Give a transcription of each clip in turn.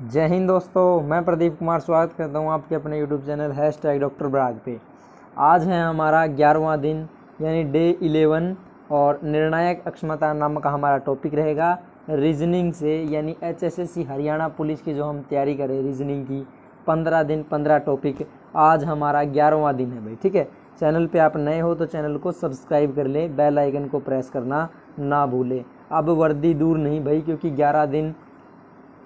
जय हिंद दोस्तों, मैं प्रदीप कुमार स्वागत करता हूं आपके अपने यूट्यूब चैनल #डॉक्टर ब्राग पे। आज है हमारा 11वां दिन यानी डे 11 और निर्णायक अक्षमता नाम का हमारा टॉपिक रहेगा रीजनिंग से, यानी HSSC हरियाणा पुलिस की जो हम तैयारी करें रीजनिंग की 15 दिन 15 टॉपिक। आज हमारा 11वां दिन है भाई, ठीक है। चैनल पे आप नए हो तो चैनल को सब्सक्राइब कर लें, बेल आइकन को प्रेस करना ना भूलें। अब वर्दी दूर नहीं भाई, क्योंकि 11 दिन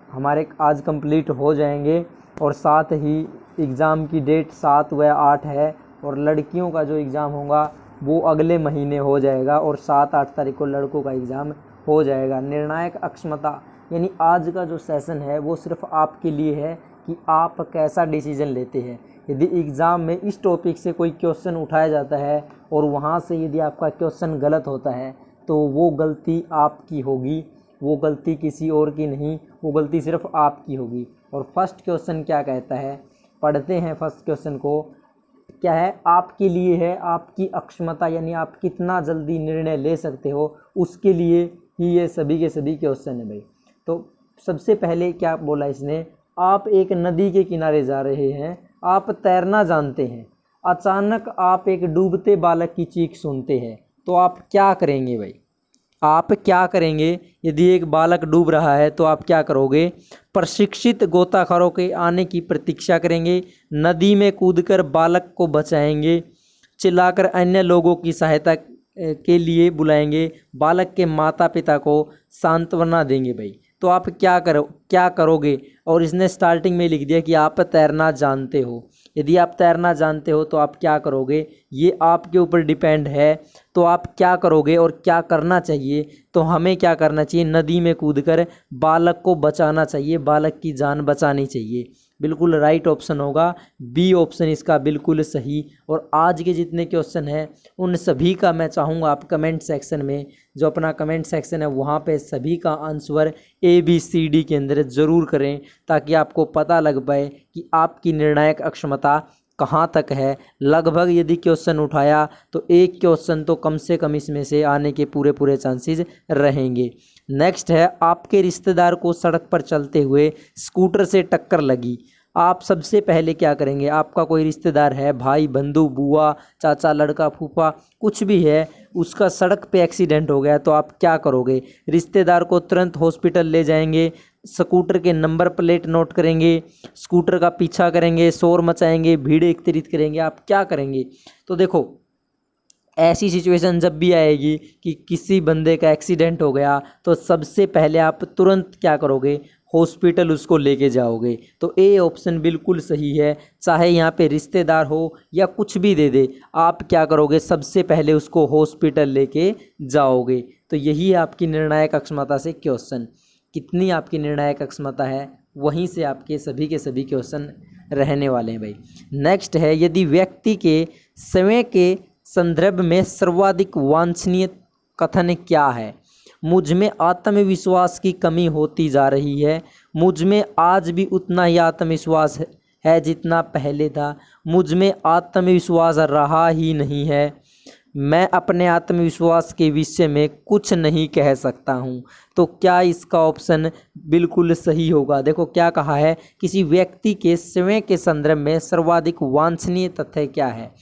हमारे आज कंप्लीट हो जाएंगे और साथ ही एग्ज़ाम की डेट 7 व 8 है और लड़कियों का जो एग्ज़ाम होगा वो अगले महीने हो जाएगा और 7-8 तारीख को लड़कों का एग्ज़ाम हो जाएगा। निर्णायक अक्षमता यानी आज का जो सेशन है वो सिर्फ आपके लिए है कि आप कैसा डिसीजन लेते हैं। यदि एग्ज़ाम में इस टॉपिक से कोई क्वेश्चन उठाया जाता है और वहाँ से यदि आपका क्वेश्चन गलत होता है तो वो गलती आपकी होगी, वो गलती किसी और की नहीं, वो गलती सिर्फ आपकी होगी। और फर्स्ट क्वेश्चन क्या कहता है, पढ़ते हैं फर्स्ट क्वेश्चन को। क्या है, आपके लिए है आपकी अक्षमता यानी आप कितना जल्दी निर्णय ले सकते हो, उसके लिए ही ये सभी के सभी क्वेश्चन है भाई। तो सबसे पहले क्या बोला इसने, आप एक नदी के किनारे जा रहे हैं, आप तैरना जानते हैं, अचानक आप एक डूबते बालक की चीख सुनते हैं, तो आप क्या करेंगे भाई? आप क्या करेंगे? यदि एक बालक डूब रहा है तो आप क्या करोगे? प्रशिक्षित गोताखोरों के आने की प्रतीक्षा करेंगे, नदी में कूदकर बालक को बचाएंगे, चिल्लाकर अन्य लोगों की सहायता के लिए बुलाएंगे, बालक के माता पिता को सांत्वना देंगे भाई। तो आप क्या करोगे? और इसने स्टार्टिंग में लिख दिया कि आप तैरना जानते हो। यदि आप तैरना जानते हो तो आप क्या करोगे, ये आपके ऊपर डिपेंड है। तो आप क्या करोगे और क्या करना चाहिए? तो हमें क्या करना चाहिए, नदी में कूदकर बालक को बचाना चाहिए, बालक की जान बचानी चाहिए। बिल्कुल राइट ऑप्शन होगा बी ऑप्शन, इसका बिल्कुल सही। और आज के जितने क्वेश्चन हैं उन सभी का मैं चाहूँगा आप कमेंट सेक्शन में, जो अपना कमेंट सेक्शन है वहाँ पे सभी का आंसर ABCD के अंदर ज़रूर करें, ताकि आपको पता लग पाए कि आपकी निर्णायक अक्षमता कहाँ तक है। लगभग यदि क्वेश्चन उठाया तो एक क्वेश्चन तो कम से कम इसमें से आने के पूरे चांसेस रहेंगे। नेक्स्ट है, आपके रिश्तेदार को सड़क पर चलते हुए स्कूटर से टक्कर लगी, आप सबसे पहले क्या करेंगे? आपका कोई रिश्तेदार है, भाई बंधु बुआ चाचा लड़का फूफा कुछ भी है, उसका सड़क पे एक्सीडेंट हो गया तो आप क्या करोगे? रिश्तेदार को तुरंत हॉस्पिटल ले जाएंगे, स्कूटर के नंबर प्लेट नोट करेंगे, स्कूटर का पीछा करेंगे, शोर मचाएंगे, भीड़ एकत्रित करेंगे, आप क्या करेंगे? तो देखो, ऐसी सिचुएशन जब भी आएगी कि किसी बंदे का एक्सीडेंट हो गया तो सबसे पहले आप तुरंत क्या करोगे? हॉस्पिटल उसको लेके जाओगे। तो ए ऑप्शन बिल्कुल सही है। चाहे यहाँ पे रिश्तेदार हो या कुछ भी दे दे, आप क्या करोगे? सबसे पहले उसको हॉस्पिटल लेके जाओगे। तो यही है आपकी निर्णायक अक्षमता से क्वेश्चन। कितनी आपकी निर्णायक अक्षमता है, वहीं से आपके सभी के सभी क्वेश्चन रहने वाले हैं भाई। नेक्स्ट है, यदि व्यक्ति के स्वयं के संदर्भ में सर्वाधिक वांछनीय कथन क्या है? मुझ में आत्मविश्वास की कमी होती जा रही है, मुझ में आज भी उतना ही आत्मविश्वास है जितना पहले था, मुझ में आत्मविश्वास रहा ही नहीं है, मैं अपने आत्मविश्वास के विषय में कुछ नहीं कह सकता हूँ। तो क्या इसका ऑप्शन बिल्कुल सही होगा? देखो क्या कहा है, किसी व्यक्ति के स्वयं के संदर्भ में सर्वाधिक वांछनीय तथ्य क्या है?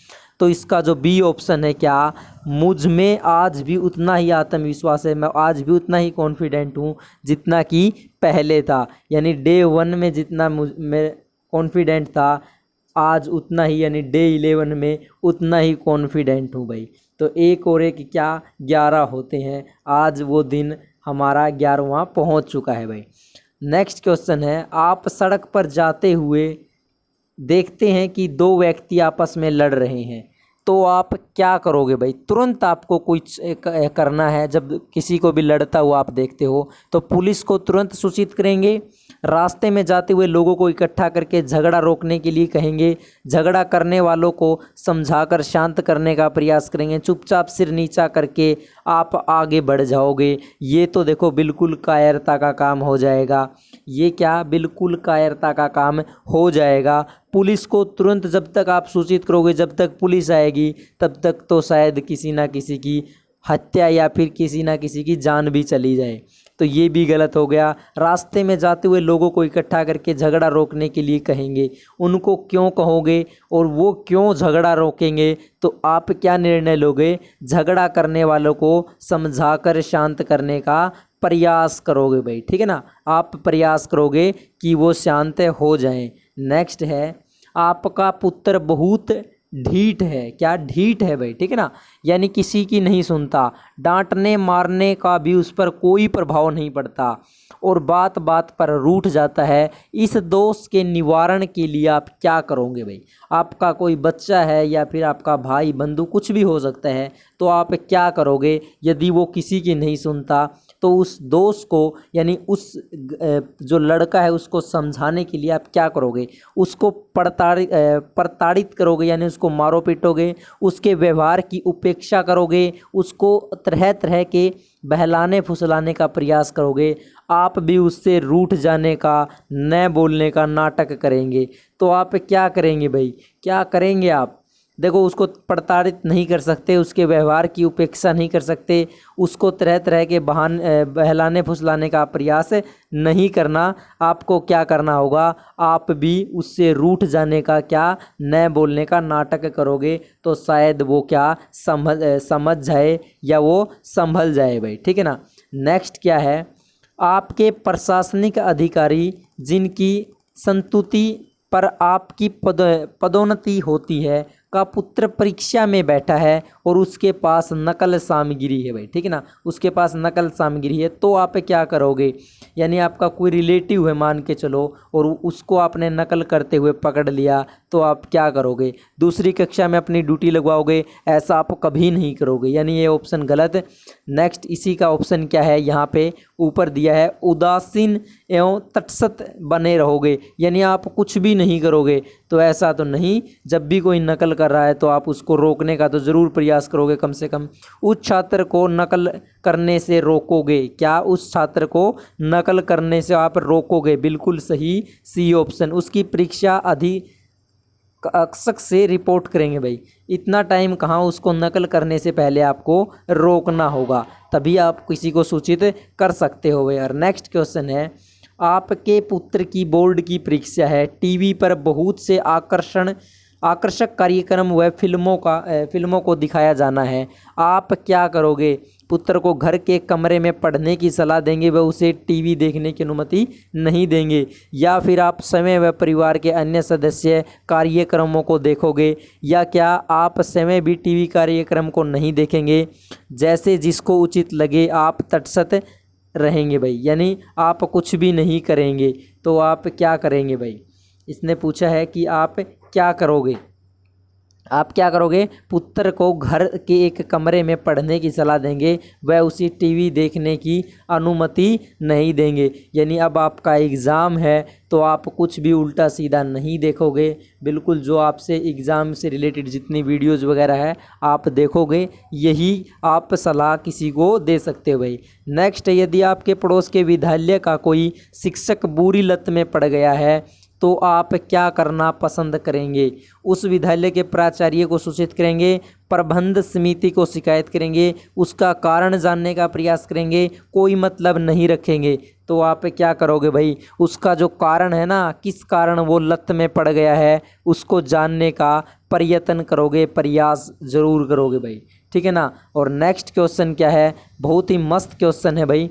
तो इसका जो बी ऑप्शन है, क्या मुझ में आज भी उतना ही आत्मविश्वास है, मैं आज भी उतना ही कॉन्फिडेंट हूँ जितना कि पहले था। यानी डे 1 में जितना मैं कॉन्फिडेंट था, आज उतना ही यानी डे 11 में उतना ही कॉन्फिडेंट हूँ भाई। तो एक और एक क्या 11 होते हैं, आज वो दिन हमारा 11वां पहुँच चुका है भाई। नेक्स्ट क्वेश्चन है, आप सड़क पर जाते हुए देखते हैं कि दो व्यक्ति आपस में लड़ रहे हैं, तो आप क्या करोगे भाई? तुरंत आपको कुछ करना है। जब किसी को भी लड़ता हुआ आप देखते हो तो पुलिस को तुरंत सूचित करेंगे, रास्ते में जाते हुए लोगों को इकट्ठा करके झगड़ा रोकने के लिए कहेंगे, झगड़ा करने वालों को समझाकर शांत करने का प्रयास करेंगे, चुपचाप सिर नीचा करके आप आगे बढ़ जाओगे। ये तो देखो बिल्कुल कायरता का काम हो जाएगा। ये क्या, बिल्कुल कायरता का काम हो जाएगा। पुलिस को तुरंत जब तक आप सूचित करोगे, जब तक पुलिस आएगी तब तक तो शायद किसी ना किसी की हत्या या फिर किसी ना किसी की जान भी चली जाए। तो ये भी गलत हो गया। रास्ते में जाते हुए लोगों को इकट्ठा करके झगड़ा रोकने के लिए कहेंगे, उनको क्यों कहोगे और वो क्यों झगड़ा रोकेंगे, तो आप क्या निर्णय लोगे? झगड़ा करने वालों को समझाकर शांत करने का प्रयास करोगे भाई, ठीक है ना। आप प्रयास करोगे कि वो शांत हो जाएं। नेक्स्ट है, आपका पुत्र बहुत ढीठ है। क्या ढीठ है भाई, ठीक है ना, यानी किसी की नहीं सुनता, डांटने मारने का भी उस पर कोई प्रभाव नहीं पड़ता और बात बात पर रूठ जाता है। इस दोष के निवारण के लिए आप क्या करोगे भाई? आपका कोई बच्चा है या फिर आपका भाई बंधु कुछ भी हो सकता है, तो आप क्या करोगे यदि वो किसी की नहीं सुनता? तो उस दोष को यानी उस जो लड़का है उसको समझाने के लिए आप क्या करोगे? उसको प्रताड़ित करोगे, यानी उसको मारो पीटोगे, उसके व्यवहार की उपेक्षा करोगे, उसको तरह तरह के बहलाने फुसलाने का प्रयास करोगे, आप भी उससे रूठ जाने का, न बोलने का नाटक करेंगे। तो आप क्या करेंगे भाई, क्या करेंगे आप? देखो, उसको प्रताड़ित नहीं कर सकते, उसके व्यवहार की उपेक्षा नहीं कर सकते, उसको तरह तरह के बहलाने फुसलाने का प्रयास नहीं करना। आपको क्या करना होगा? आप भी उससे रूठ जाने का, क्या न बोलने का नाटक करोगे, तो शायद वो क्या समझ जाए या वो संभल जाए भाई, ठीक है ना। नेक्स्ट क्या है, आपके प्रशासनिक अधिकारी जिनकी संतुति पर आपकी पदोन्नति होती है का पुत्र परीक्षा में बैठा है और उसके पास नकल सामग्री है भाई, ठीक है ना, उसके पास नकल सामग्री है, तो आप क्या करोगे? यानी आपका कोई रिलेटिव है मान के चलो, और उसको आपने नकल करते हुए पकड़ लिया, तो आप क्या करोगे? दूसरी कक्षा में अपनी ड्यूटी लगवाओगे? ऐसा आप कभी नहीं करोगे, यानी ये ऑप्शन गलत। नेक्स्ट, इसी का ऑप्शन क्या है, यहाँ पे ऊपर दिया है, उदासीन एवं तटस्थ बने रहोगे, यानी आप कुछ भी नहीं करोगे। तो ऐसा तो नहीं, जब भी कोई नकल कर रहा है तो आप उसको रोकने का तो ज़रूर प्रयास करोगे, कम से कम उस छात्र को नकल करने से रोकोगे। क्या उस छात्र को नकल करने से आप रोकोगे? बिल्कुल सही, सी ऑप्शन। उसकी परीक्षा अक्षक से रिपोर्ट करेंगे भाई। इतना टाइम कहाँ, उसको नकल करने से पहले आपको रोकना होगा, तभी आप किसी को सूचित कर सकते हो यार। नेक्स्ट क्वेश्चन है, आपके पुत्र की बोर्ड की परीक्षा है, टीवी पर बहुत से आकर्षक कार्यक्रम व फिल्मों को दिखाया जाना है, आप क्या करोगे? पुत्र को घर के कमरे में पढ़ने की सलाह देंगे व उसे टीवी देखने की अनुमति नहीं देंगे, या फिर आप समय व परिवार के अन्य सदस्य कार्यक्रमों को देखोगे, या क्या आप समय भी टीवी कार्यक्रम को नहीं देखेंगे? जैसे जिसको उचित लगे आप तटस्थ रहेंगे भाई, यानी आप कुछ भी नहीं करेंगे। तो आप क्या करेंगे भाई? इसने पूछा है कि आप क्या करोगे? आप क्या करोगे? पुत्र को घर के एक कमरे में पढ़ने की सलाह देंगे, वह उसी टीवी देखने की अनुमति नहीं देंगे, यानी अब आपका एग्ज़ाम है तो आप कुछ भी उल्टा सीधा नहीं देखोगे, बिल्कुल जो आपसे एग्ज़ाम से रिलेटेड जितनी वीडियोज़ वगैरह है आप देखोगे, यही आप सलाह किसी को दे सकते हो भाई। नेक्स्ट, यदि आपके पड़ोस के विद्यालय का कोई शिक्षक बुरी लत में पड़ गया है तो आप क्या करना पसंद करेंगे? उस विद्यालय के प्राचार्य को सूचित करेंगे, प्रबंध समिति को शिकायत करेंगे, उसका कारण जानने का प्रयास करेंगे, कोई मतलब नहीं रखेंगे। तो आप क्या करोगे भाई? उसका जो कारण है ना, किस कारण वो लत में पड़ गया है, उसको जानने का प्रयत्न करोगे, प्रयास जरूर करोगे भाई, ठीक है ना। और नेक्स्ट क्वेश्चन क्या है, बहुत ही मस्त क्वेश्चन है भाई,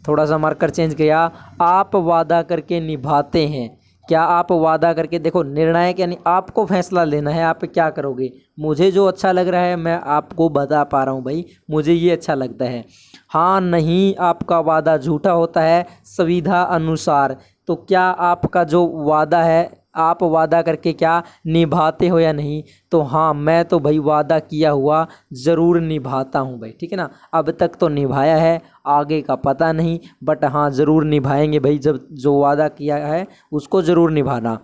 थोड़ा सा मार्कर चेंज किया। आप वादा करके निभाते हैं, क्या आप वादा करके, देखो निर्णायक यानी आपको फैसला लेना है, आप क्या करोगे? मुझे जो अच्छा लग रहा है मैं आपको बता पा रहा हूँ भाई, मुझे ये अच्छा लगता है। हाँ नहीं, आपका वादा झूठा होता है सुविधा अनुसार। तो क्या आपका जो वादा है आप वादा करके क्या निभाते हो या नहीं? तो हाँ, मैं तो भाई वादा किया हुआ ज़रूर निभाता हूँ भाई, ठीक है ना। अब तक तो निभाया है, आगे का पता नहीं, बट हाँ ज़रूर निभाएंगे भाई, जब जो वादा किया है उसको ज़रूर निभाना।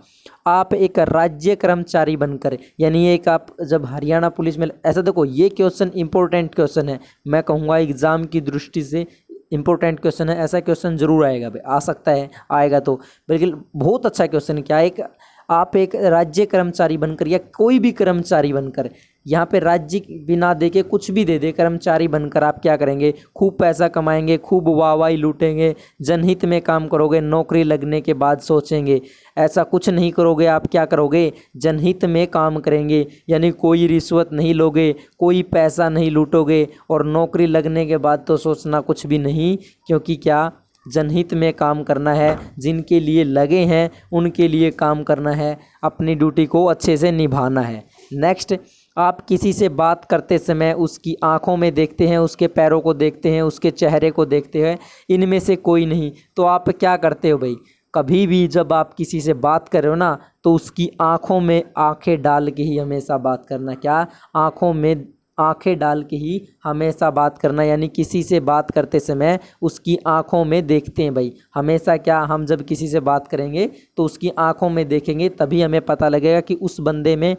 आप एक राज्य कर्मचारी बनकर, यानी एक आप जब हरियाणा पुलिस में, ऐसा देखो ये क्वेश्चन इंपॉर्टेंट क्वेश्चन है, मैं कहूँगा एग्ज़ाम की दृष्टि से इंपॉर्टेंट क्वेश्चन है, ऐसा क्वेश्चन जरूर आएगा भाई, आ सकता है आएगा तो, बिल्कुल बहुत अच्छा क्वेश्चन है। क्या आप एक राज्य कर्मचारी बनकर या कोई भी कर्मचारी बनकर, यहाँ पे राज्य बिना देके कुछ भी दे दे, कर्मचारी बनकर आप क्या करेंगे, खूब पैसा कमाएंगे, खूब वाहवाही लूटेंगे, जनहित में काम करोगे, नौकरी लगने के बाद सोचेंगे। ऐसा कुछ नहीं करोगे, आप क्या करोगे, जनहित में काम करेंगे, यानी कोई रिश्वत नहीं लोगे, कोई पैसा नहीं लूटोगे, और नौकरी लगने के बाद तो सोचना कुछ भी नहीं, क्योंकि क्या, जनहित में काम करना है, जिनके लिए लगे हैं उनके लिए काम करना है, अपनी ड्यूटी को अच्छे से निभाना है। नेक्स्ट, आप किसी से बात करते समय उसकी आंखों में देखते हैं, उसके पैरों को देखते हैं, उसके चेहरे को देखते हैं, इनमें से कोई नहीं, तो आप क्या करते हो भाई, कभी भी जब आप किसी से बात कर रहे हो ना, तो उसकी आंखों में आंखें डाल के ही हमेशा बात करना। क्या, आंखों में आंखें डाल के ही हमेशा बात करना, यानी किसी से बात करते समय उसकी आंखों में देखते हैं भाई हमेशा। क्या, हम जब किसी से बात करेंगे तो उसकी आंखों में देखेंगे, तभी हमें पता लगेगा कि उस बंदे में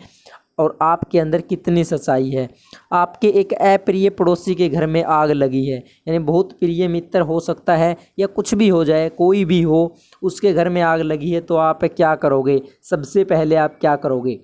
और आपके अंदर कितनी सच्चाई है। आपके एक अप्रिय पड़ोसी के घर में आग लगी है, यानी बहुत प्रिय मित्र हो सकता है या कुछ भी हो जाए, कोई भी हो, उसके घर में आग लगी है, तो आप क्या करोगे, सबसे पहले आप क्या करोगे।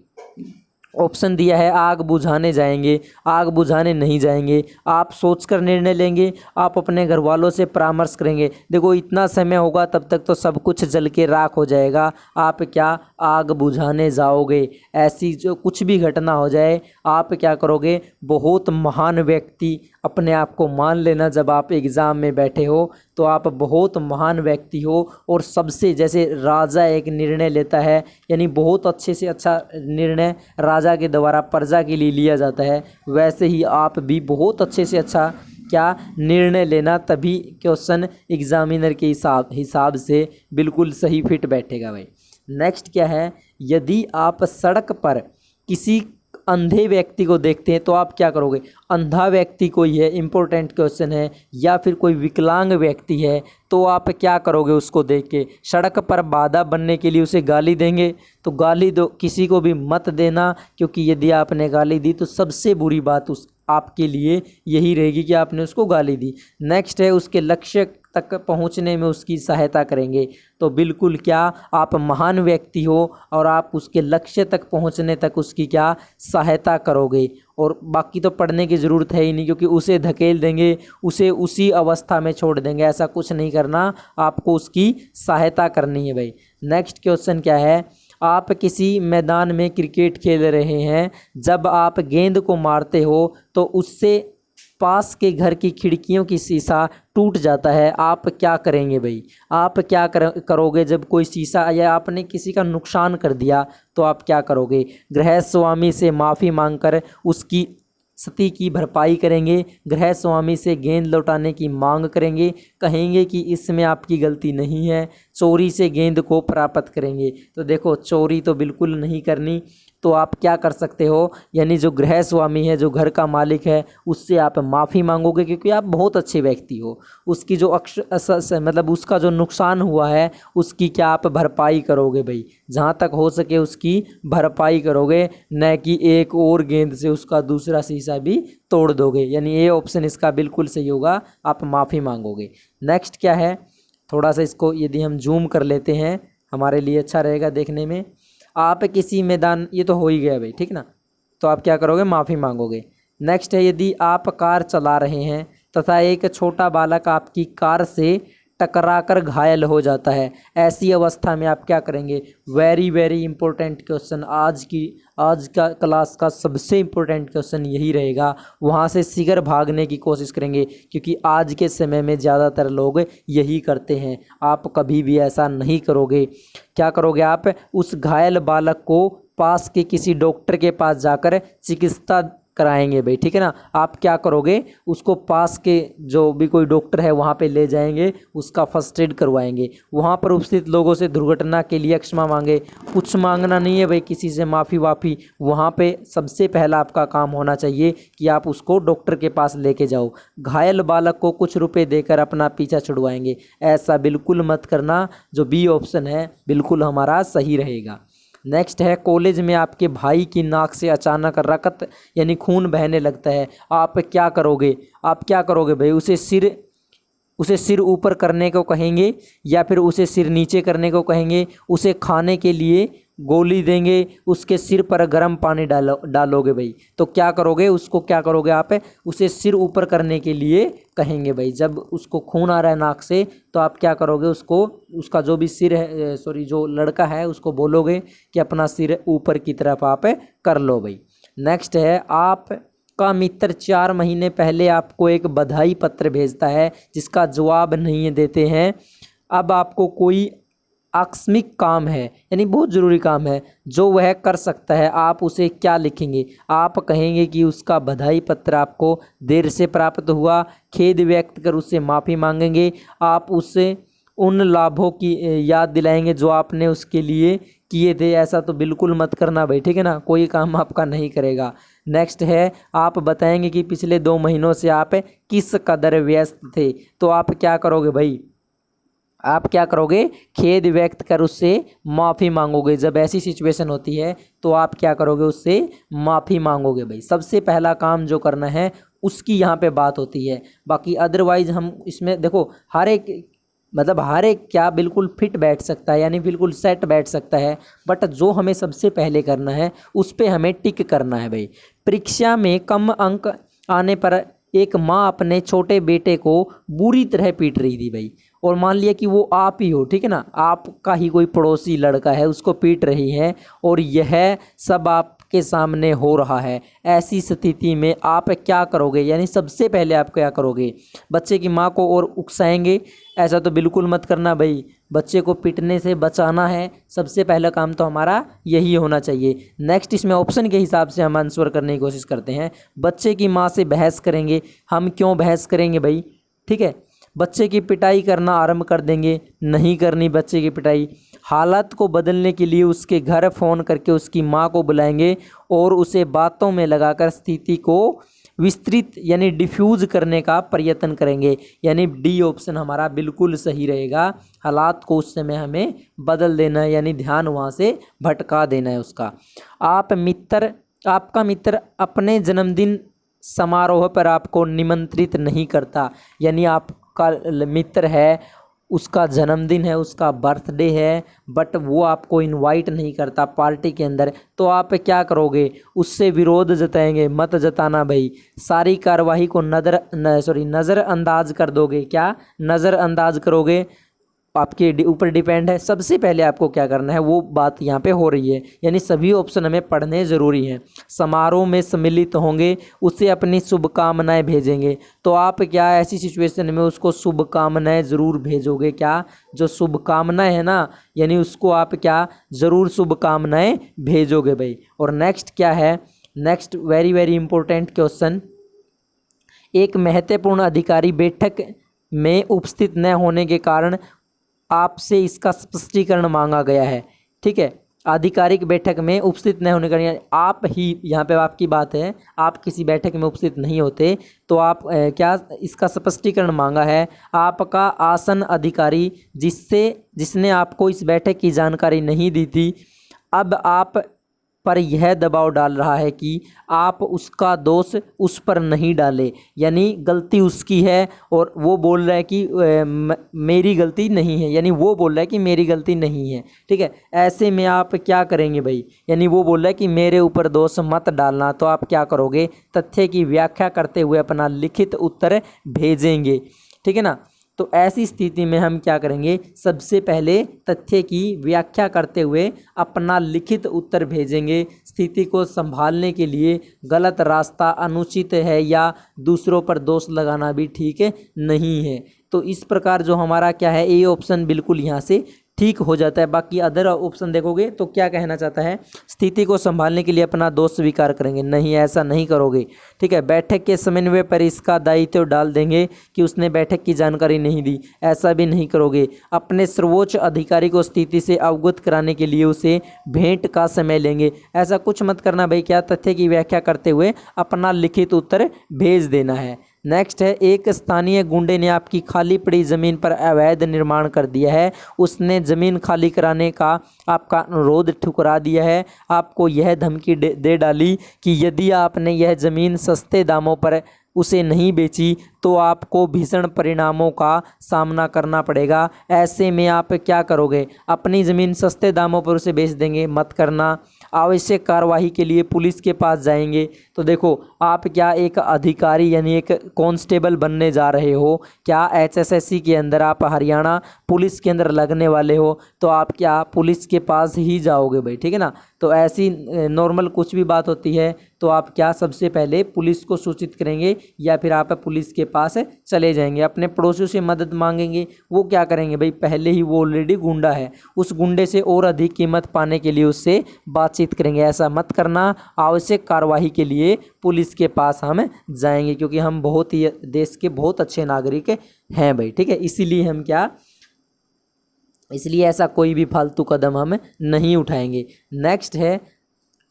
ऑप्शन दिया है, आग बुझाने जाएंगे, आग बुझाने नहीं जाएंगे, आप सोचकर निर्णय लेंगे, आप अपने घर वालों से परामर्श करेंगे। देखो इतना समय होगा तब तक तो सब कुछ जल के राख हो जाएगा, आप क्या, आग बुझाने जाओगे। ऐसी जो कुछ भी घटना हो जाए, आप क्या करोगे, बहुत महान व्यक्ति अपने आप को मान लेना। जब आप एग्ज़ाम में बैठे हो तो आप बहुत महान व्यक्ति हो, और सबसे, जैसे राजा एक निर्णय लेता है, यानी बहुत अच्छे से अच्छा निर्णय राजा के द्वारा प्रजा के लिए लिया जाता है, वैसे ही आप भी बहुत अच्छे से अच्छा क्या निर्णय लेना, तभी क्वेश्चन एग्जामिनर के हिसाब से बिल्कुल सही फिट बैठेगा भाई। नेक्स्ट क्या है, यदि आप सड़क पर किसी अंधे व्यक्ति को देखते हैं तो आप क्या करोगे। अंधा व्यक्ति कोई है, इम्पोर्टेंट क्वेश्चन है, या फिर कोई विकलांग व्यक्ति है, तो आप क्या करोगे उसको देख के। सड़क पर बाधा बनने के लिए उसे गाली देंगे, तो गाली दो, किसी को भी मत देना, क्योंकि यदि आपने गाली दी तो सबसे बुरी बात उस आपके लिए यही रहेगी कि आपने उसको गाली दी। नेक्स्ट है, उसके लक्ष्य तक पहुंचने में उसकी सहायता करेंगे, तो बिल्कुल क्या, आप महान व्यक्ति हो और आप उसके लक्ष्य तक पहुंचने तक उसकी क्या सहायता करोगे। और बाकी तो पढ़ने की ज़रूरत है ही नहीं, क्योंकि उसे धकेल देंगे, उसे उसी अवस्था में छोड़ देंगे, ऐसा कुछ नहीं करना, आपको उसकी सहायता करनी है भाई। नेक्स्ट क्वेश्चन क्या है, आप किसी मैदान में क्रिकेट खेल रहे हैं, जब आप गेंद को मारते हो तो उससे पास के घर की खिड़कियों की शीशा टूट जाता है, आप क्या करेंगे भाई। आप क्या करोगे जब कोई शीशा या आपने किसी का नुकसान कर दिया, तो आप क्या करोगे। गृह स्वामी से माफ़ी मांगकर उसकी क्षति की भरपाई करेंगे, गृह स्वामी से गेंद लौटाने की मांग करेंगे, कहेंगे कि इसमें आपकी गलती नहीं है, चोरी से गेंद को प्राप्त करेंगे। तो देखो, चोरी तो बिल्कुल नहीं करनी, तो आप क्या कर सकते हो, यानी जो गृह स्वामी है, जो घर का मालिक है, उससे आप माफ़ी मांगोगे, क्योंकि आप बहुत अच्छे व्यक्ति हो। उसकी जो मतलब उसका जो नुकसान हुआ है उसकी क्या आप भरपाई करोगे भाई, जहाँ तक हो सके उसकी भरपाई करोगे, न कि एक और गेंद से उसका दूसरा शीशा भी तोड़ दोगे। यानी ये ऑप्शन इसका बिल्कुल सही होगा, आप माफ़ी मांगोगे। नेक्स्ट क्या है, थोड़ा सा इसको यदि हम जूम कर लेते हैं, हमारे लिए अच्छा रहेगा देखने में। आप किसी मैदान, ये तो हो ही गया भाई, ठीक ना, तो आप क्या करोगे, माफ़ी मांगोगे। नेक्स्ट है, यदि आप कार चला रहे हैं तथा एक छोटा बालक आपकी कार से टकराकर घायल हो जाता है, ऐसी अवस्था में आप क्या करेंगे। वेरी वेरी इंपॉर्टेंट क्वेश्चन, आज का क्लास का सबसे इम्पोर्टेंट क्वेश्चन यही रहेगा। वहाँ से शीघ्र भागने की कोशिश करेंगे, क्योंकि आज के समय में ज़्यादातर लोग यही करते हैं। आप कभी भी ऐसा नहीं करोगे। क्या करोगे आप, उस घायल बालक को पास के किसी डॉक्टर के पास जाकर चिकित्सा कराएंगे भाई, ठीक है ना। आप क्या करोगे, उसको पास के जो भी कोई डॉक्टर है वहाँ पे ले जाएंगे, उसका फर्स्ट एड करवाएंगे। वहाँ पर उपस्थित लोगों से दुर्घटना के लिए क्षमा मांगे, कुछ मांगना नहीं है भाई किसी से माफ़ी वाफ़ी। वहाँ पे सबसे पहला आपका काम होना चाहिए कि आप उसको डॉक्टर के पास लेके जाओ। घायल बालक को कुछ रुपए देकर अपना पीछा छुड़वाएंगे, ऐसा बिल्कुल मत करना। जो बी ऑप्शन है बिल्कुल हमारा सही रहेगा। नेक्स्ट है, कॉलेज में आपके भाई की नाक से अचानक रक्त यानी खून बहने लगता है, आप क्या करोगे। आप क्या करोगे भाई, उसे सिर ऊपर करने को कहेंगे, या फिर उसे सिर नीचे करने को कहेंगे, उसे खाने के लिए गोली देंगे, उसके सिर पर गर्म पानी डालोगे भाई। तो क्या करोगे, उसको क्या करोगे आप, उसे सिर ऊपर करने के लिए कहेंगे भाई। जब उसको खून आ रहा है नाक से तो आप क्या करोगे, उसको, उसका जो भी सिर है, सॉरी जो लड़का है, उसको बोलोगे कि अपना सिर ऊपर की तरफ आप कर लो भाई। नेक्स्ट है, आप का मित्र 4 महीने पहले आपको एक बधाई पत्र भेजता है जिसका जवाब नहीं देते हैं। अब आपको कोई आकस्मिक काम है, यानी बहुत ज़रूरी काम है जो वह कर सकता है, आप उसे क्या लिखेंगे? आप कहेंगे कि उसका बधाई पत्र आपको देर से प्राप्त हुआ, खेद व्यक्त कर उससे माफ़ी मांगेंगे, आप उससे उन लाभों की याद दिलाएंगे जो आपने उसके लिए किए थे। ऐसा तो बिल्कुल मत करना भाई, ठीक है ना, कोई काम आपका नहीं करेगा। नेक्स्ट है, आप बताएंगे कि पिछले 2 महीनों से आप किस कदर व्यस्त थे। तो आप क्या करोगे भाई, आप क्या करोगे, खेद व्यक्त कर उससे माफ़ी मांगोगे। जब ऐसी सिचुएशन होती है तो आप क्या करोगे, उससे माफ़ी मांगोगे भाई। सबसे पहला काम जो करना है उसकी यहाँ पे बात होती है। बाकी अदरवाइज हम इसमें देखो, हर एक मतलब हर एक क्या बिल्कुल फिट बैठ सकता है, यानी बिल्कुल सेट बैठ सकता है, बट जो हमें सबसे पहले करना है उस पर हमें टिक करना है भाई। परीक्षा में कम अंक आने पर एक माँ अपने छोटे बेटे को बुरी तरह पीट रही थी भाई, और मान लिया कि वो आप ही हो, ठीक है ना, आपका ही कोई पड़ोसी लड़का है, उसको पीट रही है और यह सब आपके सामने हो रहा है। ऐसी स्थिति में आप क्या करोगे, यानी सबसे पहले आप क्या करोगे, बच्चे की माँ को और उकसाएंगे? ऐसा तो बिल्कुल मत करना भाई। बच्चे को पीटने से बचाना है, सबसे पहला काम तो हमारा यही होना चाहिए। नेक्स्ट, इसमें ऑप्शन के हिसाब से हम आंसर करने की कोशिश करते हैं। बच्चे की माँ से बहस करेंगे। हम क्यों बहस करेंगे भाई, ठीक है। बच्चे की पिटाई करना आरंभ कर देंगे, नहीं करनी बच्चे की पिटाई। हालात को बदलने के लिए उसके घर फ़ोन करके उसकी माँ को बुलाएंगे और उसे बातों में लगाकर स्थिति को विस्तृत यानी डिफ्यूज़ करने का प्रयत्न करेंगे। यानी डी ऑप्शन हमारा बिल्कुल सही रहेगा। हालात को उस समय हमें बदल देना है, यानी ध्यान वहाँ से भटका देना है उसका। आपका मित्र अपने जन्मदिन समारोह पर आपको निमंत्रित नहीं करता, यानी आपका मित्र है, उसका जन्मदिन है, उसका बर्थडे है, बट वो आपको इनवाइट नहीं करता पार्टी के अंदर। तो आप क्या करोगे, उससे विरोध जताएंगे? मत जताना भाई। सारी कार्रवाई को नज़रअंदाज कर दोगे। क्या नज़रअंदाज करोगे? आपके ऊपर डिपेंड है। सबसे पहले आपको क्या करना है वो बात यहाँ पे हो रही है, यानी सभी ऑप्शन हमें पढ़ने ज़रूरी हैं। समारोह में सम्मिलित होंगे, उसे अपनी शुभकामनाएं भेजेंगे। तो आप क्या ऐसी सिचुएशन में उसको शुभकामनाएं ज़रूर भेजोगे? क्या जो शुभकामनाएं है ना, यानी उसको आप क्या ज़रूर शुभकामनाएं भेजोगे भाई। और नेक्स्ट क्या है, next very very important question, एक महत्वपूर्ण अधिकारी बैठक में उपस्थित न होने के कारण आपसे इसका स्पष्टीकरण मांगा गया है, ठीक है। आधिकारिक बैठक में उपस्थित न होने का, यानी आप ही, यहाँ पे आपकी बात है, आप किसी बैठक में उपस्थित नहीं होते तो आप क्या इसका स्पष्टीकरण मांगा है। आपका आसन अधिकारी जिसने आपको इस बैठक की जानकारी नहीं दी थी, अब आप पर यह दबाव डाल रहा है कि आप उसका दोष उस पर नहीं डालें, यानी गलती उसकी है और वो बोल रहा है कि मेरी गलती नहीं है, यानी वो बोल रहा है कि मेरी गलती नहीं है, ठीक है। ऐसे में आप क्या करेंगे भाई, यानी वो बोल रहा है कि मेरे ऊपर दोष मत डालना, तो आप क्या करोगे, तथ्य की व्याख्या करते हुए अपना लिखित उत्तर भेजेंगे, ठीक है ना। तो ऐसी स्थिति में हम क्या करेंगे, सबसे पहले तथ्य की व्याख्या करते हुए अपना लिखित उत्तर भेजेंगे। स्थिति को संभालने के लिए गलत रास्ता अनुचित है या दूसरों पर दोष लगाना भी ठीक नहीं है। तो इस प्रकार जो हमारा क्या है, ए ऑप्शन बिल्कुल यहाँ से ठीक हो जाता है। बाकी अदर ऑप्शन देखोगे तो क्या कहना चाहता है, स्थिति को संभालने के लिए अपना दोष स्वीकार करेंगे, नहीं ऐसा नहीं करोगे, ठीक है। बैठक के समन्वय पर इसका दायित्व डाल देंगे कि उसने बैठक की जानकारी नहीं दी, ऐसा भी नहीं करोगे। अपने सर्वोच्च अधिकारी को स्थिति से अवगत कराने के लिए उसे भेंट का समय लेंगे, ऐसा कुछ मत करना भाई। क्या तथ्य की व्याख्या करते हुए अपना लिखित उत्तर भेज देना है। नेक्स्ट है, एक स्थानीय गुंडे ने आपकी खाली पड़ी ज़मीन पर अवैध निर्माण कर दिया है। उसने ज़मीन खाली कराने का आपका अनुरोध ठुकरा दिया है। आपको यह धमकी दे डाली कि यदि आपने यह ज़मीन सस्ते दामों पर उसे नहीं बेची तो आपको भीषण परिणामों का सामना करना पड़ेगा। ऐसे में आप क्या करोगे? अपनी ज़मीन सस्ते दामों पर उसे बेच देंगे? मत करना। आवश्यक कार्यवाही के लिए पुलिस के पास जाएंगे। तो देखो, आप क्या एक अधिकारी यानी एक कांस्टेबल बनने जा रहे हो? क्या एचएसएससी के अंदर आप हरियाणा पुलिस के अंदर लगने वाले हो? तो आप क्या पुलिस के पास ही जाओगे भाई, ठीक है ना। तो ऐसी नॉर्मल कुछ भी बात होती है तो आप क्या सबसे पहले पुलिस को सूचित करेंगे या फिर आप पुलिस के पास चले जाएंगे, अपने पड़ोसियों से मदद मांगेंगे। वो क्या करेंगे भाई? पहले ही वो ऑलरेडी गुंडा है, उस गुंडे से और अधिक कीमत पाने के लिए उससे बातचीत करेंगे। ऐसा मत करना। आवश्यक कार्यवाही के लिए पुलिस के पास हम जाएंगे, क्योंकि हम बहुत ही देश के बहुत अच्छे नागरिक हैं भाई, ठीक है। इसलिए ऐसा कोई भी फालतू कदम हम नहीं उठाएंगे। नेक्स्ट है,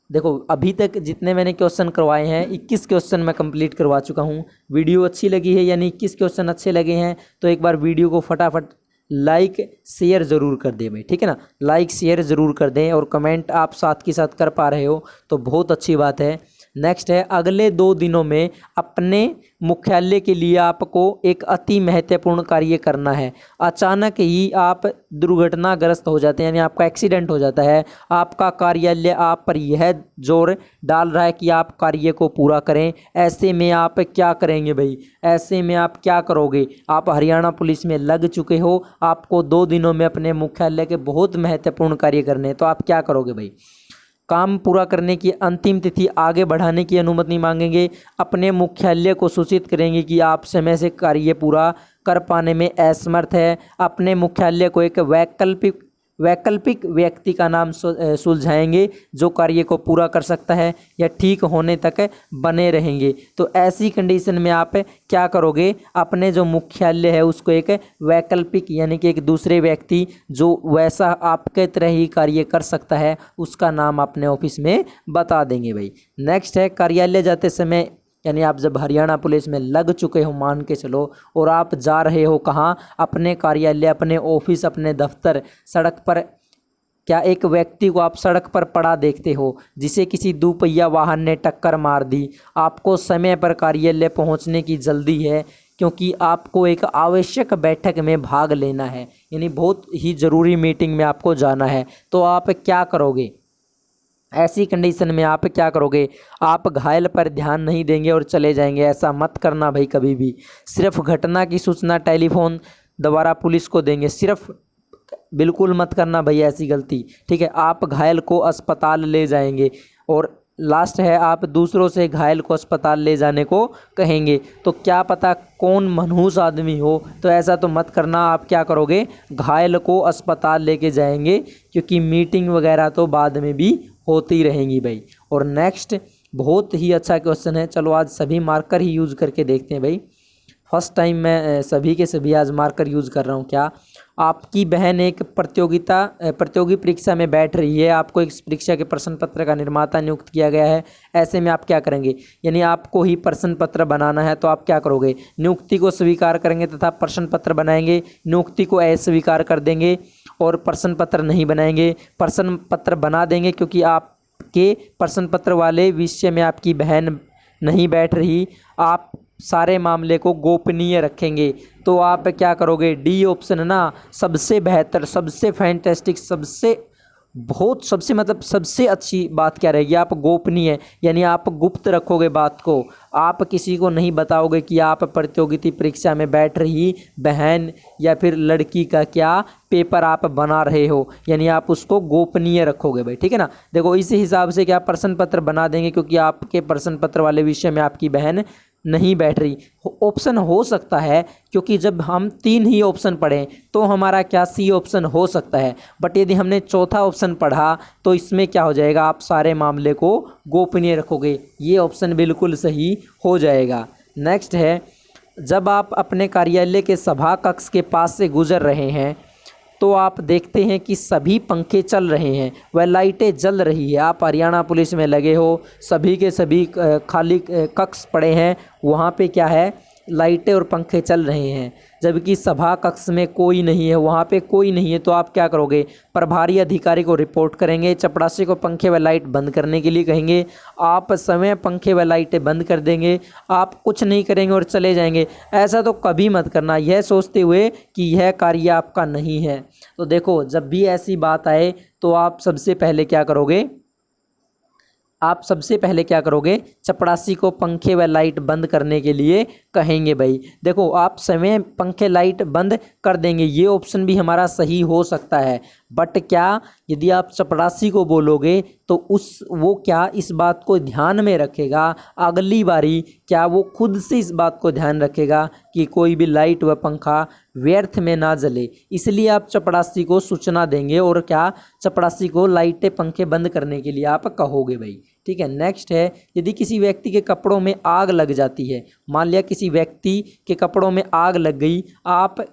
देखो अभी तक जितने मैंने क्वेश्चन करवाए हैं 21 क्वेश्चन मैं कंप्लीट करवा चुका हूँ। वीडियो अच्छी लगी है यानी 21 क्वेश्चन अच्छे लगे हैं तो एक बार वीडियो को फटाफट लाइक शेयर ज़रूर कर दें भाई, ठीक है ना। लाइक शेयर ज़रूर कर दें और कमेंट आप साथ के साथ कर पा रहे हो तो बहुत अच्छी बात है। नेक्स्ट है, अगले 2 दिनों में अपने मुख्यालय के लिए आपको एक अति महत्वपूर्ण कार्य करना है। अचानक ही आप दुर्घटनाग्रस्त हो जाते हैं यानी आपका एक्सीडेंट हो जाता है, आपका कार्यालय आप पर यह जोर डाल रहा है कि आप कार्य को पूरा करें। ऐसे में आप क्या करेंगे भाई? ऐसे में आप क्या करोगे? आप हरियाणा पुलिस में लग चुके हो, आपको 2 दिनों में अपने मुख्यालय के बहुत महत्वपूर्ण कार्य करने हैं, तो आप क्या करोगे भाई? काम पूरा करने की अंतिम तिथि आगे बढ़ाने की अनुमति मांगेंगे, अपने मुख्यालय को सूचित करेंगे कि आप समय से कार्य पूरा कर पाने में असमर्थ है। अपने मुख्यालय को एक वैकल्पिक व्यक्ति का नाम सुलझाएंगे जो कार्य को पूरा कर सकता है या ठीक होने तक बने रहेंगे। तो ऐसी कंडीशन में आप क्या करोगे? अपने जो मुख्यालय है उसको एक वैकल्पिक यानी कि एक दूसरे व्यक्ति जो वैसा आपके तरह ही कार्य कर सकता है उसका नाम अपने ऑफिस में बता देंगे भाई। नेक्स्ट है, कार्यालय जाते समय यानी आप जब हरियाणा पुलिस में लग चुके हो मान के चलो और आप जा रहे हो कहाँ? अपने कार्यालय, अपने ऑफिस, अपने दफ्तर, सड़क पर क्या एक व्यक्ति को आप सड़क पर पड़ा देखते हो जिसे किसी दोपहिया वाहन ने टक्कर मार दी। आपको समय पर कार्यालय पहुंचने की जल्दी है क्योंकि आपको एक आवश्यक बैठक में भाग लेना है यानी बहुत ही ज़रूरी मीटिंग में आपको जाना है। तो आप क्या करोगे? ऐसी कंडीशन में आप क्या करोगे? आप घायल पर ध्यान नहीं देंगे और चले जाएंगे। ऐसा मत करना भाई कभी भी। सिर्फ घटना की सूचना टेलीफोन द्वारा पुलिस को देंगे, सिर्फ बिल्कुल मत करना भाई ऐसी गलती, ठीक है। आप घायल को अस्पताल ले जाएंगे और लास्ट है, आप दूसरों से घायल को अस्पताल ले जाने को कहेंगे। तो क्या पता कौन मनहूस आदमी हो, तो ऐसा तो मत करना। आप क्या करोगे? घायल को अस्पताल लेके जाएंगे क्योंकि मीटिंग वगैरह तो बाद में भी होती रहेंगी भाई। और नेक्स्ट बहुत ही अच्छा क्वेश्चन है, चलो आज सभी मार्कर ही यूज़ करके देखते हैं भाई। फर्स्ट टाइम मैं सभी के सभी आज मार्कर यूज़ कर रहा हूँ। क्या आपकी बहन एक प्रतियोगी परीक्षा में बैठ रही है, आपको एक परीक्षा के प्रश्न पत्र का निर्माता नियुक्त किया गया है। ऐसे में आप क्या करेंगे? यानी आपको ही प्रश्न पत्र बनाना है तो आप क्या करोगे? नियुक्ति को स्वीकार करेंगे तथा प्रश्न पत्र बनाएंगे, नियुक्ति को अस्वीकार कर देंगे और प्रश्न पत्र नहीं बनाएंगे। प्रश्न पत्र बना देंगे क्योंकि आपके प्रश्न पत्र वाले विषय में आपकी बहन नहीं बैठ रही। आप सारे मामले को गोपनीय रखेंगे। तो आप क्या करोगे? डी ऑप्शन ना सबसे बेहतर, सबसे फैंटास्टिक, सबसे अच्छी बात क्या रहेगी? आप गोपनीय यानी आप गुप्त रखोगे बात को। आप किसी को नहीं बताओगे कि आप प्रतियोगिता परीक्षा में बैठ रही बहन या फिर लड़की का क्या पेपर आप बना रहे हो, यानी आप उसको गोपनीय रखोगे भाई, ठीक है ना। देखो इस हिसाब से क्या प्रश्न पत्र बना देंगे क्योंकि आपके प्रश्न पत्र वाले विषय में आपकी बहन नहीं बैठ रही। ऑप्शन हो सकता है क्योंकि जब हम 3 ही ऑप्शन पढ़ें तो हमारा क्या सी ऑप्शन हो सकता है, बट यदि हमने चौथा ऑप्शन पढ़ा तो इसमें क्या हो जाएगा? आप सारे मामले को गोपनीय रखोगे, ये ऑप्शन बिल्कुल सही हो जाएगा। नेक्स्ट है, जब आप अपने कार्यालय के सभा कक्ष के पास से गुजर रहे हैं तो आप देखते हैं कि सभी पंखे चल रहे हैं, वह लाइटें जल रही है। आप हरियाणा पुलिस में लगे हो, सभी के सभी खाली कक्ष पड़े हैं, वहाँ पे क्या है? लाइटें और पंखे चल रहे हैं, जबकि सभा कक्ष में कोई नहीं है, वहाँ पे कोई नहीं है, तो आप क्या करोगे? प्रभारी अधिकारी को रिपोर्ट करेंगे, चपरासी को पंखे व लाइट बंद करने के लिए कहेंगे, आप समय पंखे व लाइटें बंद कर देंगे, आप कुछ नहीं करेंगे और चले जाएंगे। ऐसा तो कभी मत करना, यह सोचते हुए कि यह कार्य आपका नहीं है। तो देखो, जब भी ऐसी बात आए तो आप सबसे पहले क्या करोगे? चपरासी को पंखे व लाइट बंद करने के लिए कहेंगे भाई। देखो, आप समय पंखे लाइट बंद कर देंगे, ये ऑप्शन भी हमारा सही हो सकता है, बट क्या यदि आप चपरासी को बोलोगे तो वो क्या इस बात को ध्यान में रखेगा? अगली बारी क्या वो खुद से इस बात को ध्यान रखेगा कि कोई भी लाइट व पंखा व्यर्थ में ना जले? इसलिए आप चपरासी को सूचना देंगे और क्या चपरासी को लाइटें पंखे बंद करने के लिए आप कहोगे भाई। ठीक है, नेक्स्ट है, यदि किसी व्यक्ति के कपड़ों में आग लग जाती है, मान लिया किसी व्यक्ति के कपड़ों में आग लग गई, आप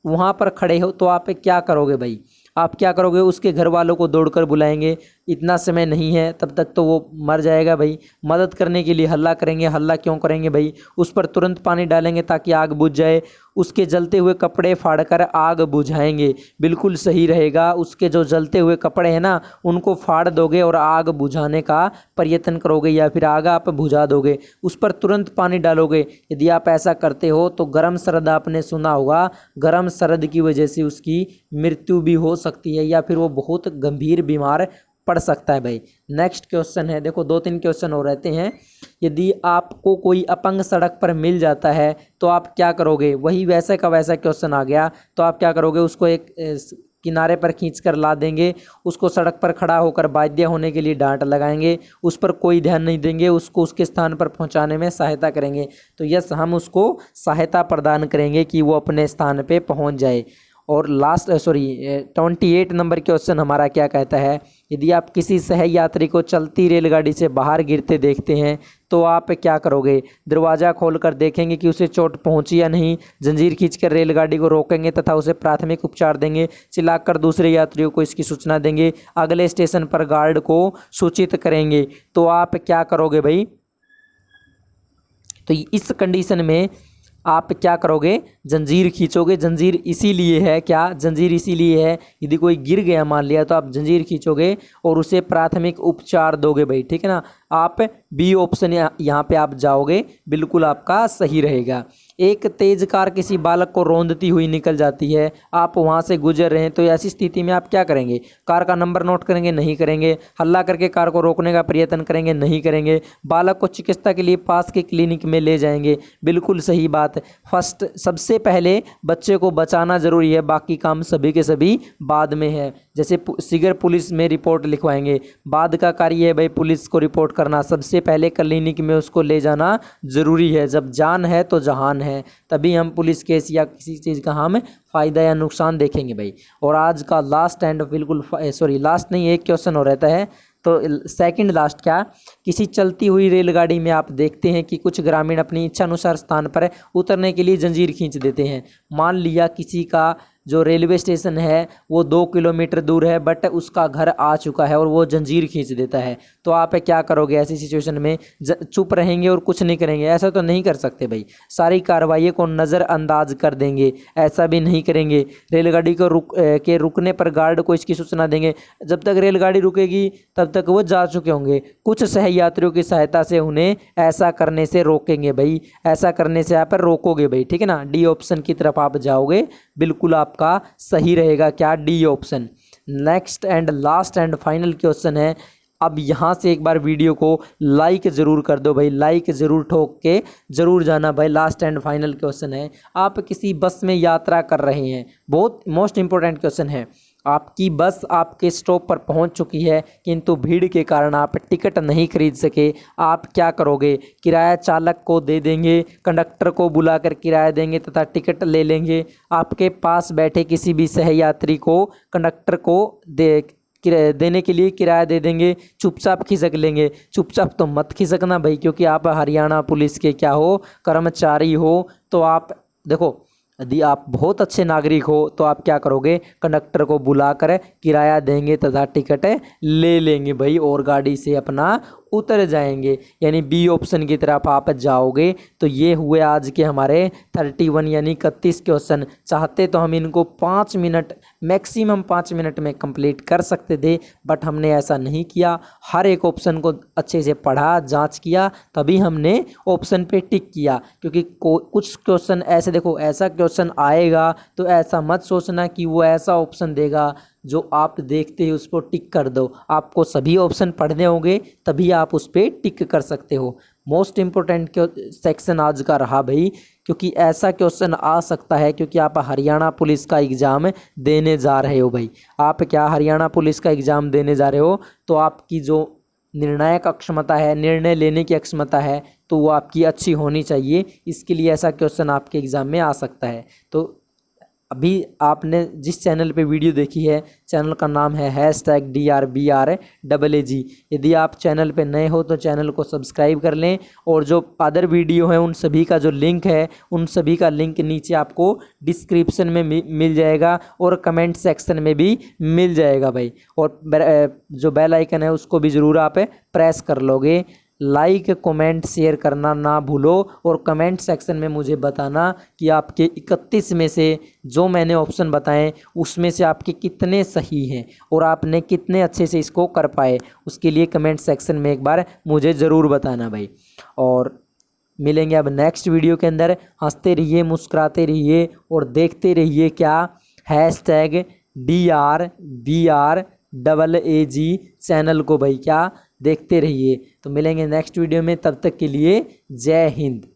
वहाँ पर खड़े हो, तो आप क्या करोगे भाई? आप क्या करोगे? उसके घर वालों को दौड़कर बुलाएंगे, इतना समय नहीं है, तब तक तो वो मर जाएगा भाई। मदद करने के लिए हल्ला करेंगे, हल्ला क्यों करेंगे भाई? उस पर तुरंत पानी डालेंगे ताकि आग बुझ जाए, उसके जलते हुए कपड़े फाड़कर आग बुझाएंगे, बिल्कुल सही रहेगा। उसके जो जलते हुए कपड़े हैं ना, उनको फाड़ दोगे और आग बुझाने का प्रयत्न करोगे, या फिर आग आप बुझा दोगे, उस पर तुरंत पानी डालोगे। यदि आप ऐसा करते हो तो गर्म सर्द, आपने सुना होगा, गर्म सर्द की वजह से उसकी मृत्यु भी हो सकती है, या फिर वो बहुत गंभीर बीमार पड़ सकता है भाई। नेक्स्ट क्वेश्चन है, देखो 2-3 क्वेश्चन हो रहते हैं। यदि आपको कोई अपंग सड़क पर मिल जाता है तो आप क्या करोगे? वही वैसा का वैसा क्वेश्चन आ गया, तो आप क्या करोगे? उसको एक किनारे पर खींच कर ला देंगे, उसको सड़क पर खड़ा होकर बाध्य होने के लिए डांट लगाएंगे, उस पर कोई ध्यान नहीं देंगे, उसको उसके स्थान पर पहुंचाने में सहायता करेंगे। तो यस, हम उसको सहायता प्रदान करेंगे कि वो अपने स्थान पे पहुंच जाए। और लास्ट 28 नंबर क्वेश्चन हमारा क्या कहता है? यदि आप किसी सहयात्री को चलती रेलगाड़ी से बाहर गिरते देखते हैं तो आप क्या करोगे? दरवाज़ा खोलकर देखेंगे कि उसे चोट पहुंची या नहीं, जंजीर खींचकर रेलगाड़ी को रोकेंगे तथा उसे प्राथमिक उपचार देंगे, चिल्लाकर दूसरे यात्रियों को इसकी सूचना देंगे, अगले स्टेशन पर गार्ड को सूचित करेंगे। तो आप क्या करोगे भाई? तो इस कंडीशन में आप क्या करोगे? जंजीर खींचोगे। जंजीर इसीलिए है, क्या जंजीर इसीलिए है, यदि कोई गिर गया मान लिया तो आप जंजीर खींचोगे और उसे प्राथमिक उपचार दोगे भाई। ठीक है ना, आप बी ऑप्शन यहाँ पे आप जाओगे, बिल्कुल आपका सही रहेगा। एक तेज कार किसी बालक को रौंदती हुई निकल जाती है, आप वहाँ से गुजर रहे हैं, तो ऐसी स्थिति में आप क्या करेंगे? कार का नंबर नोट करेंगे? नहीं करेंगे। हल्ला करके कार को रोकने का प्रयत्न करेंगे? नहीं करेंगे। बालक को चिकित्सा के लिए पास के क्लिनिक में ले जाएंगे? बिल्कुल सही बात। फर्स्ट, सबसे पहले बच्चे को बचाना जरूरी है, बाकी काम सभी के सभी बाद में है। जैसे सिगर पुलिस में रिपोर्ट लिखवाएंगे, बाद का कार्य है भाई पुलिस को रिपोर्ट करना, सबसे पहले क्लिनिक में उसको ले जाना जरूरी है। जब जान है तो जहान है, तभी हम पुलिस केस या किसी चीज़ का हम फ़ायदा या नुकसान देखेंगे भाई। और आज का लास्ट एंड बिल्कुल लास्ट नहीं, एक क्वेश्चन हो रहता है, तो सेकंड लास्ट क्या? किसी चलती हुई रेलगाड़ी में आप देखते हैं कि कुछ ग्रामीण अपनी इच्छानुसार स्थान पर उतरने के लिए जंजीर खींच देते हैं। मान लिया किसी का जो रेलवे स्टेशन है वो 2 किलोमीटर दूर है, बट उसका घर आ चुका है और वो जंजीर खींच देता है, तो आप क्या करोगे ऐसी सिचुएशन में? चुप रहेंगे और कुछ नहीं करेंगे? ऐसा तो नहीं कर सकते भाई, सारी कार्रवाई को नज़रअंदाज कर देंगे, ऐसा भी नहीं करेंगे। रेलगाड़ी को रुकने पर गार्ड को इसकी सूचना देंगे, जब तक रेलगाड़ी रुकेगी तब तक वो जा चुके होंगे। कुछ सहयात्रियों की सहायता से उन्हें ऐसा करने से रोकेंगे भाई, ऐसा करने से आप रोकोगे भाई। ठीक है ना, डी ऑप्शन की तरफ आप जाओगे, बिल्कुल आपका सही रहेगा क्या? D option. Next and last and final question है, अब यहाँ से एक बार वीडियो को लाइक ज़रूर कर दो भाई, लाइक ज़रूर ठोक के ज़रूर जाना भाई। लास्ट एंड फाइनल क्वेश्चन है, आप किसी बस में यात्रा कर रहे हैं, बहुत मोस्ट इंपॉर्टेंट क्वेश्चन है। आपकी बस आपके स्टॉप पर पहुंच चुकी है, किंतु भीड़ के कारण आप टिकट नहीं खरीद सके, आप क्या करोगे? किराया चालक को दे देंगे, कंडक्टर को बुलाकर किराया देंगे तथा टिकट ले लेंगे, आपके पास बैठे किसी भी सहयात्री को कंडक्टर को देने के लिए किराया दे देंगे, चुपचाप खिसक लेंगे? चुपचाप तो मत खिसकना भाई, क्योंकि आप हरियाणा पुलिस के क्या हो? कर्मचारी हो। तो आप देखो, यदि आप बहुत अच्छे नागरिक हो तो आप क्या करोगे? कंडक्टर को बुलाकर किराया देंगे तथा टिकट ले लेंगे भाई, और गाड़ी से अपना उतर जाएंगे, यानी बी ऑप्शन की तरफ आप जाओगे। तो ये हुए आज के हमारे 31 यानी 31 क्वेश्चन। चाहते तो हम इनको 5 मिनट, मैक्सिमम 5 मिनट में कंप्लीट कर सकते थे, बट हमने ऐसा नहीं किया। हर एक ऑप्शन को अच्छे से पढ़ा, जांच किया, तभी हमने ऑप्शन पे टिक किया। क्योंकि कुछ क्वेश्चन ऐसे, देखो ऐसा क्वेश्चन आएगा तो ऐसा मत सोचना कि वो ऐसा ऑप्शन देगा जो आप देखते ही उस पर टिक कर दो। आपको सभी ऑप्शन पढ़ने होंगे, तभी आप उस पर टिक कर सकते हो। मोस्ट इम्पोर्टेंट सेक्शन आज का रहा भाई, क्योंकि ऐसा क्वेश्चन आ सकता है, क्योंकि आप हरियाणा पुलिस का एग्ज़ाम देने जा रहे हो भाई। आप क्या हरियाणा पुलिस का एग्ज़ाम देने जा रहे हो, तो आपकी जो निर्णायक अक्षमता है, निर्णय लेने की अक्षमता है, तो वो आपकी अच्छी होनी चाहिए। इसके लिए ऐसा क्वेश्चन आपके एग्ज़ाम में आ सकता है। तो अभी आपने जिस चैनल पे वीडियो देखी है, चैनल का नाम है #DRBRAAG। यदि आप चैनल पे नए हो तो चैनल को सब्सक्राइब कर लें, और जो अदर वीडियो हैं उन सभी का जो लिंक है, उन सभी का लिंक नीचे आपको डिस्क्रिप्शन में मिल जाएगा, और कमेंट सेक्शन में भी मिल जाएगा भाई। और जो बेल आइकन है उसको भी ज़रूर आप प्रेस कर लोगे। लाइक, कमेंट, शेयर करना ना भूलो, और कमेंट सेक्शन में मुझे बताना कि आपके 31 में से जो मैंने ऑप्शन बताएं उसमें से आपके कितने सही हैं और आपने कितने अच्छे से इसको कर पाए। उसके लिए कमेंट सेक्शन में एक बार मुझे ज़रूर बताना भाई। और मिलेंगे अब नेक्स्ट वीडियो के अंदर। हंसते रहिए, मुस्कुराते रहिए, और देखते रहिए क्या, #DRBRAAG चैनल को भाई क्या देखते रहिए। तो मिलेंगे नेक्स्ट वीडियो में, तब तक के लिए जय हिंद।